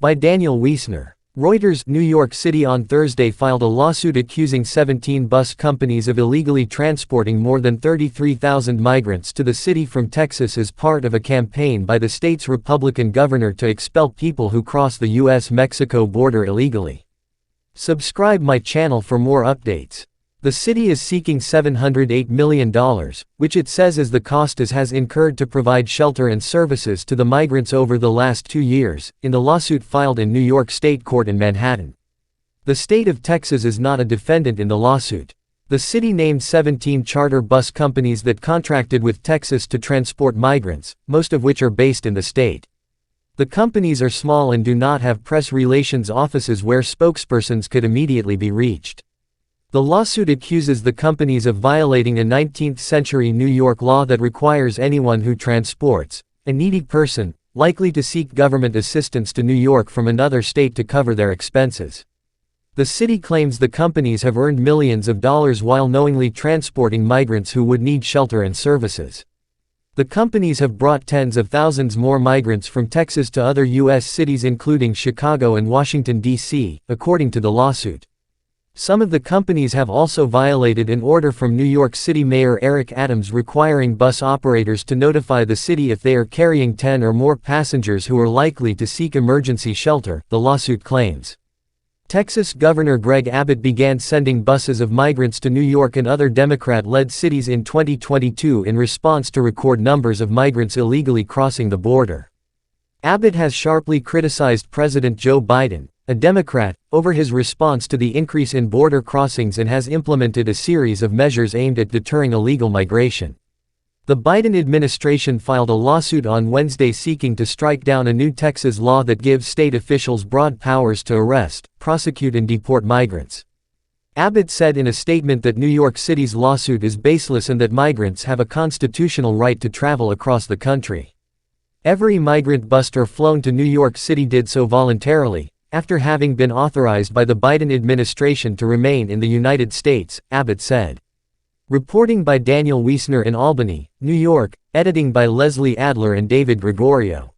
By Daniel Wiesner. Reuters. New York City on Thursday filed a lawsuit accusing 17 bus companies of illegally transporting more than 33,000 migrants to the city from Texas as part of a campaign by the state's Republican governor to expel people who cross the U.S.-Mexico border illegally. Subscribe my channel for more updates. The city is seeking $708 million, which it says is the cost it has incurred to provide shelter and services to the migrants over the last 2 years, in the lawsuit filed in New York State Court in Manhattan. The state of Texas is not a defendant in the lawsuit. The city named 17 charter bus companies that contracted with Texas to transport migrants, most of which are based in the state. The companies are small and do not have press relations offices where spokespersons could immediately be reached. The lawsuit accuses the companies of violating a 19th-century New York law that requires anyone who transports a needy person, likely to seek government assistance to New York from another state to cover their expenses. The city claims the companies have earned millions of dollars while knowingly transporting migrants who would need shelter and services. The companies have brought tens of thousands more migrants from Texas to other U.S. cities including Chicago and Washington, D.C., according to the lawsuit. Some of the companies have also violated an order from New York City Mayor Eric Adams requiring bus operators to notify the city if they are carrying 10 or more passengers who are likely to seek emergency shelter, the lawsuit claims. Texas Governor Greg Abbott began sending buses of migrants to New York and other Democrat-led cities in 2022 in response to record numbers of migrants illegally crossing the border. Abbott has sharply criticized President Joe Biden, a Democrat, over his response to the increase in border crossings and has implemented a series of measures aimed at deterring illegal migration. The Biden administration filed a lawsuit on Wednesday seeking to strike down a new Texas law that gives state officials broad powers to arrest, prosecute and deport migrants. Abbott said in a statement that New York City's lawsuit is baseless and that migrants have a constitutional right to travel across the country. Every migrant buster flown to New York City did so voluntarily, after having been authorized by the Biden administration to remain in the United States, Abbott said. Reporting by Daniel Wiesner in Albany, New York, editing by Leslie Adler and David Gregorio.